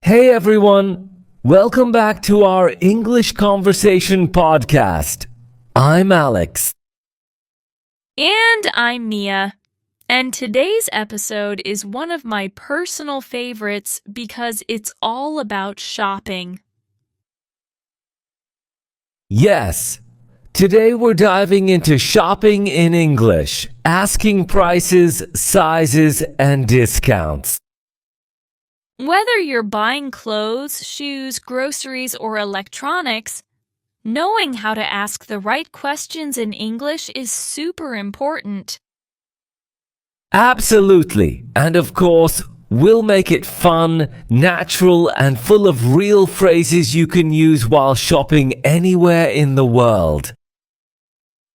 Hey everyone, welcome back to our English Conversation podcast. I'm Alex. And I'm Mia. And today's episode is one of my personal favorites because it's all about shopping. Yes, today we're diving into shopping in English, asking prices, sizes, and discounts. Whether you're buying clothes, shoes, groceries, or electronics, knowing how to ask the right questions in English is super important. Absolutely, and of course, we'll make it fun, natural, and full of real phrases you can use while shopping anywhere in the world.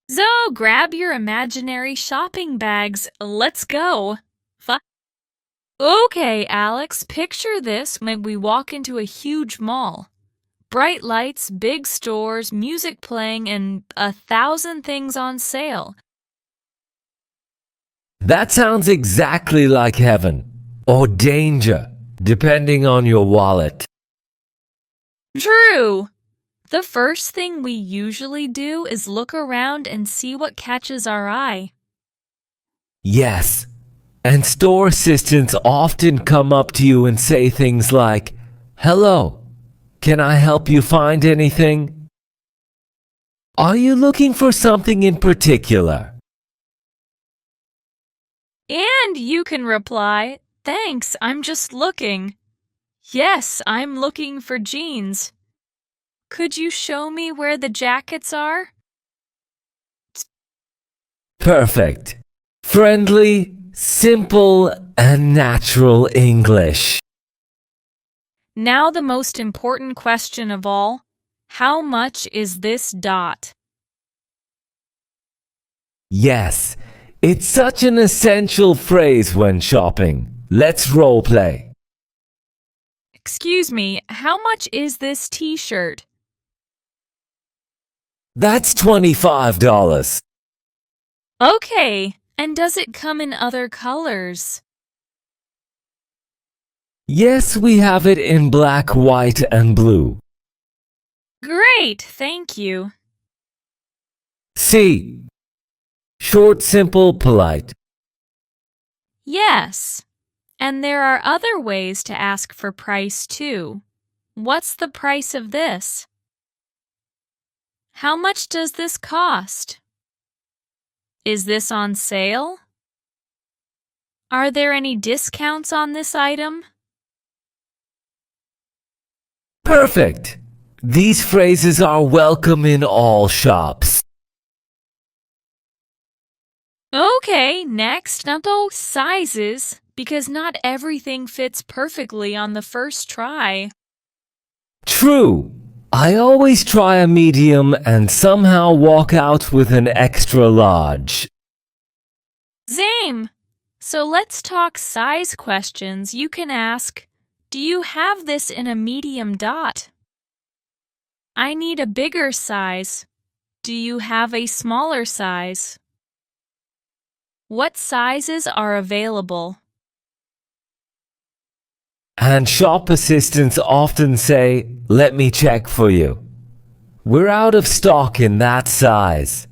So grab your imaginary shopping bags. Let's go. Okay, Alex, picture this when we walk into a huge mall. Bright lights, big stores, music playing, and 1,000 things on sale. That sounds exactly like heaven, or danger, depending on your wallet. True. The first thing we usually do is look around and see what catches our eye. Yes, and store assistants often come up to you and say things like, "Hello, can I help you find anything? Are you looking for something in particular?" And you can reply, "Thanks, I'm just looking." "Yes, I'm looking for jeans. Could you show me where the jackets are?" Perfect. Friendly, simple, and natural English. Now the most important question of all, how much is this dot? Yes, it's such an essential phrase when shopping. Let's role play. Excuse me, how much is this t-shirt? That's $25. Okay, and does it come in other colors? Yes, we have it in black, white, and blue. Great, thank you. C. Short, simple, polite. Yes, and there are other ways to ask for price too. What's the price of this? How much does this cost? Is this on sale? Are there any discounts on this item? Perfect. These phrases are welcome in all shops. Okay, next, now those sizes, because not everything fits perfectly on the first try. True. I always try a medium and somehow walk out with an extra large. Same. So let's talk size questions. You can ask, do you have this in a medium dot? I need a bigger size. Do you have a smaller size? What sizes are available? And shop assistants often say, "Let me check for you. We're out of stock in that size.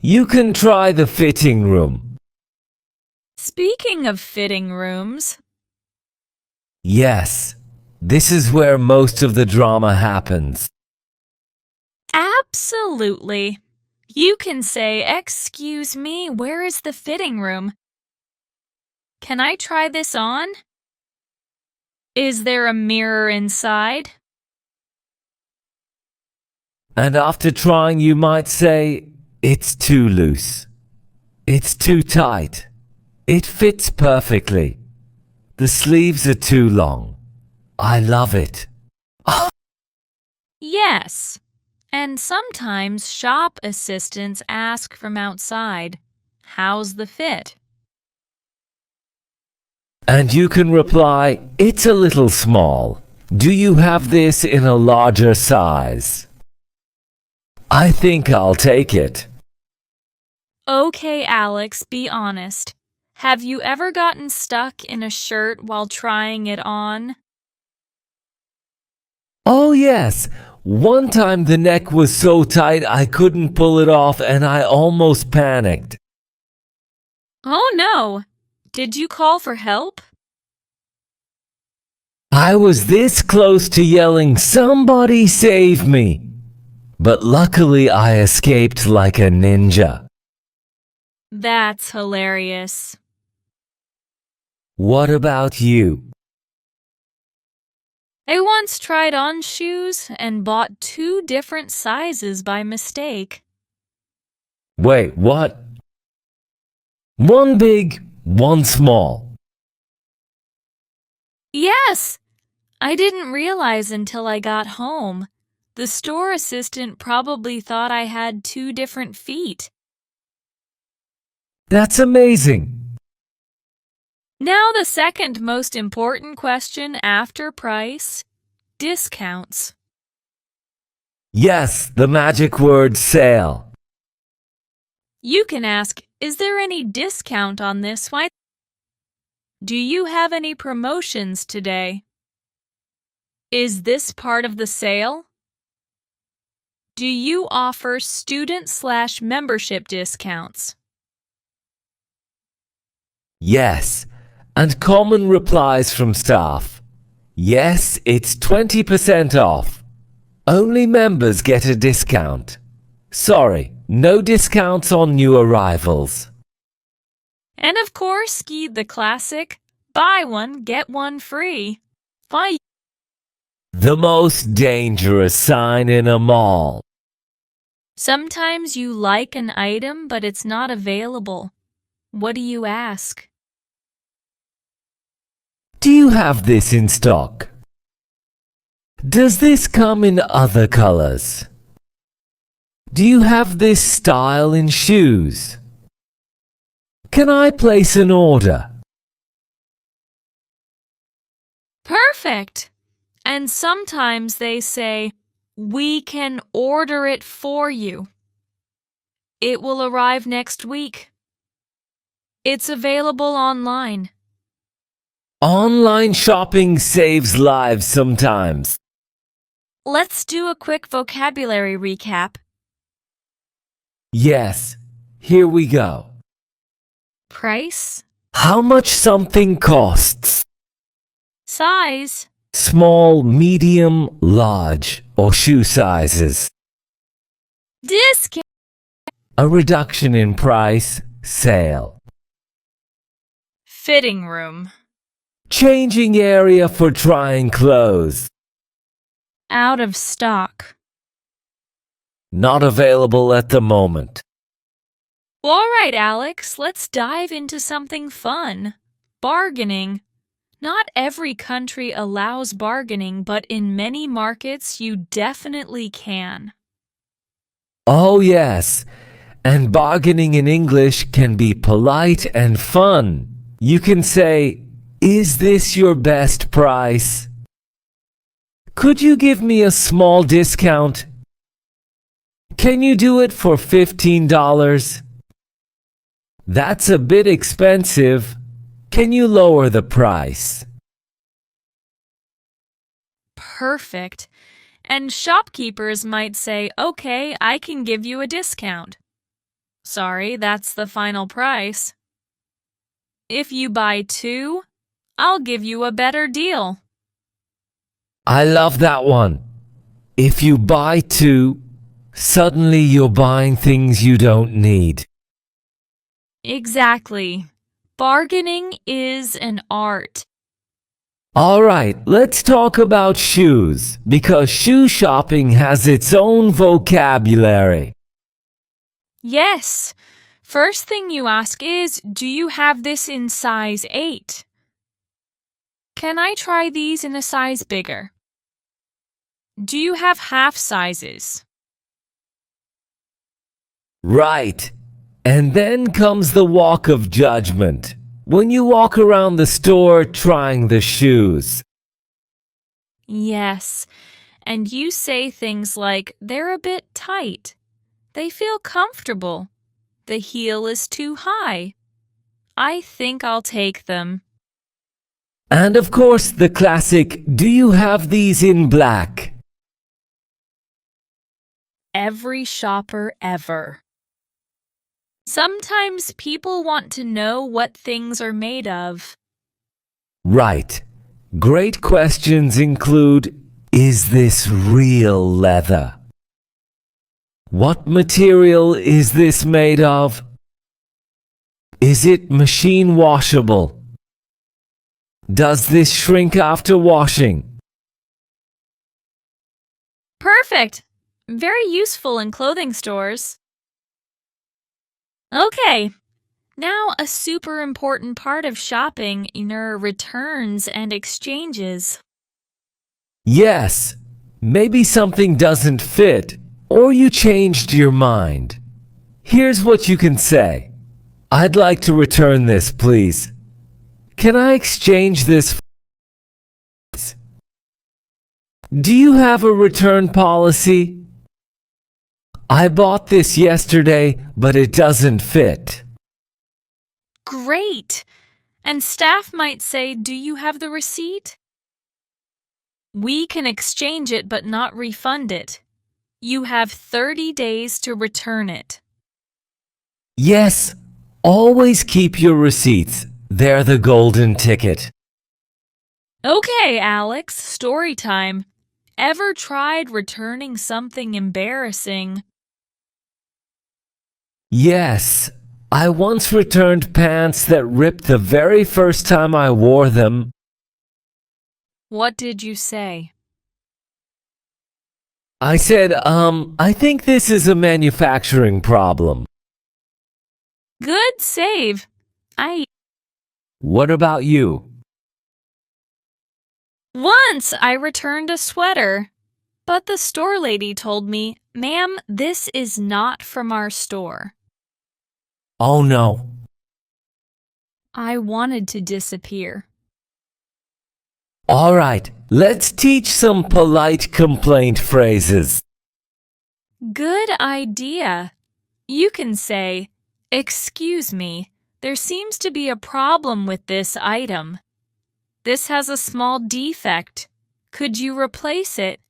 You can try the fitting room." Speaking of fitting rooms, Yes, this is where most of the drama happens. absolutely. You can say, "Excuse me, where is the fitting room? Can I try this on? Is there a mirror inside?" And after trying, you might say, "It's too loose. It's too tight. It fits perfectly. The sleeves are too long. I love it." Yes. And sometimes shop assistants ask from outside, "How's the fit?" And you can reply, "It's a little small. Do you have this in a larger size?" "I think I'll take it." Okay, Alex, be honest. Have you ever gotten stuck in a shirt while trying it on? Oh, yes. One time the neck was so tight I couldn't pull it off and I almost panicked. Oh no! Did you call for help? I was this close to yelling, "Somebody save me!" But luckily I escaped like a ninja. That's hilarious. What about you? I once tried on shoes and bought two different sizes by mistake. Wait, what? One big, one small. Yes! I didn't realize until I got home. The store assistant probably thought I had two different feet. That's amazing. Now the second most important question after price: discounts. Yes, the magic word sale. You can ask, is there any discount on this one? Do you have any promotions today? Is this part of the sale? Do you offer student/membership discounts? Yes, and common replies from staff. Yes, it's 20% off. Only members get a discount. Sorry, no discounts on new arrivals. And of course, the classic, buy one, get one free. Buy. The most dangerous sign in a mall. Sometimes you like an item, but it's not available. What do you ask? Do you have this in stock? Does this come in other colors? Do you have this style in shoes? Can I place an order? Perfect! And sometimes they say, we can order it for you. It will arrive next week. It's available online. Online shopping saves lives sometimes. Let's do a quick vocabulary recap. Yes, here we go. Price, How much something costs. size, Small, medium, large, or shoe sizes. discount, A reduction in price, sale. fitting room, Changing area for trying clothes. out of stock. Not available at the moment. All right, Alex, let's dive into something fun. Bargaining. Not every country allows bargaining, but in many markets you definitely can. Oh yes, and bargaining in English can be polite and fun. You can say, "Is this your best price? Could you give me a small discount? Can you do it for $15? That's a bit expensive. Can you lower the price?" Perfect. And shopkeepers might say, okay, I can give you a discount. Sorry, that's the final price. If you buy two, I'll give you a better deal. I love that one. If you buy two, suddenly you're buying things you don't need. Exactly. Bargaining is an art. All right, let's talk about shoes, because shoe shopping has its own vocabulary. Yes. First thing you ask is, do you have this in size 8? Can I try these in a size bigger? Do you have half sizes? Right. And then comes the walk of judgment, when you walk around the store trying the shoes. Yes. And you say things like, they're a bit tight. They feel comfortable. The heel is too high. I think I'll take them. And of course the classic, "Do you have these in black?" every shopper ever. Sometimes people want to know what things are made of. Right. Great questions include, is this real leather? What material is this made of? Is it machine washable? Does this shrink after washing? Perfect! Very useful in clothing stores. Okay, now a super important part of shopping are returns and exchanges. Yes. Maybe something doesn't fit, or you changed your mind. Here's what you can say. I'd like to return this, please. Can I exchange this? Do you have a return policy? I bought this yesterday, but it doesn't fit. Great! And staff might say, do you have the receipt? We can exchange it but not refund it. You have 30 days to return it. Yes, always keep your receipts. They're the golden ticket. Okay, Alex, story time. Ever tried returning something embarrassing? Yes, I once returned pants that ripped the very first time I wore them. What did you say? I said, I think this is a manufacturing problem. Good save. What about you? Once I returned a sweater, but the store lady told me, "Ma'am, this is not from our store." Oh no. I wanted to disappear. All right, let's teach some polite complaint phrases. Good idea. You can say, "Excuse me, there seems to be a problem with this item. This has a small defect. Could you replace it?"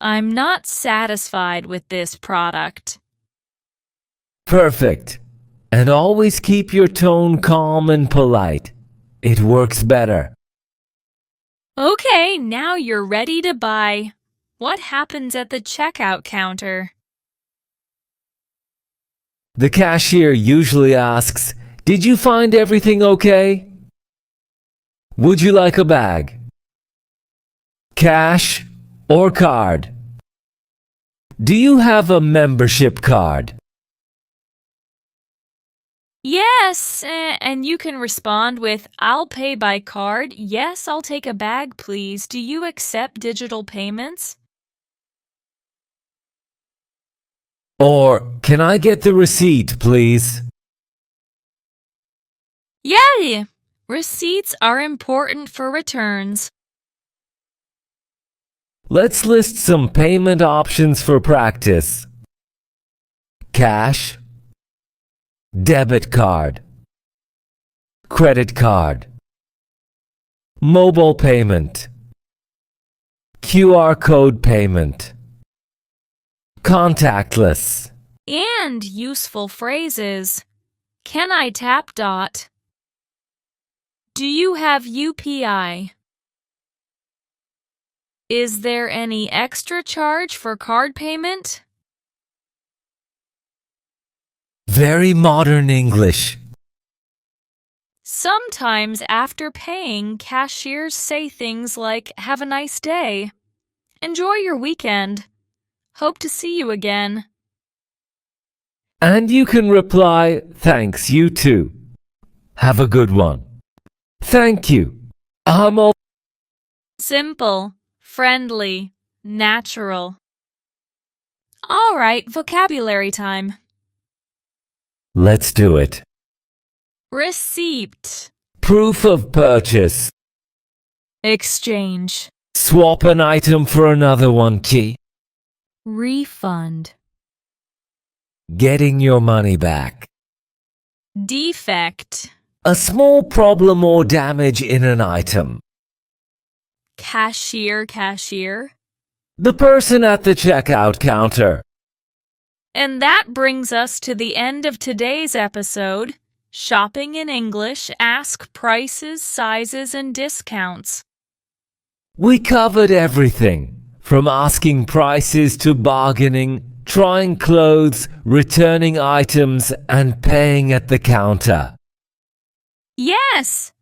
"I'm not satisfied with this product." Perfect. And always keep your tone calm and polite. It works better. Okay, now you're ready to buy. What happens at the checkout counter? The cashier usually asks, "Did you find everything okay? Would you like a bag? Cash or card? Do you have a membership card?" Yes, and you can respond with, "I'll pay by card. Yes, I'll take a bag, please. Do you accept digital payments?" Or, "Can I get the receipt, please?" Yeah, receipts are important for returns. Let's list some payment options for practice. Cash, debit card, credit card, mobile payment, QR code payment, contactless. And useful phrases. Can I tap dot? Do you have UPI? Is there any extra charge for card payment? Very modern English. Sometimes after paying, cashiers say things like, "Have a nice day. Enjoy your weekend. Hope to see you again." And you can reply, "Thanks, you too. Have a good one. Thank you. I'm all..." Simple, friendly, natural. All right, vocabulary time. Let's do it. Receipt. Proof of purchase. Exchange. Swap an item for another one. Key. Refund. Getting your money back. Defect. A small problem or damage in an item. Cashier. The person at the checkout counter. And that brings us to the end of today's episode. Shopping in English, ask prices, sizes, and discounts. We covered everything, from asking prices to bargaining, trying clothes, returning items, and paying at the counter. Yes!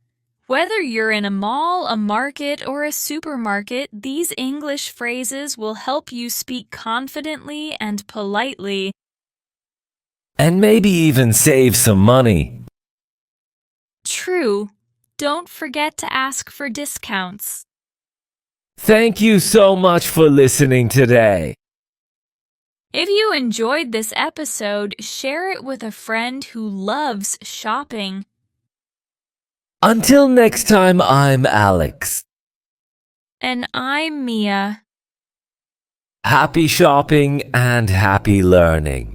Whether you're in a mall, a market, or a supermarket, these English phrases will help you speak confidently and politely. And maybe even save some money. True. Don't forget to ask for discounts. Thank you so much for listening today. If you enjoyed this episode, share it with a friend who loves shopping. Until next time, I'm Alex. And I'm Mia. Happy shopping and happy learning.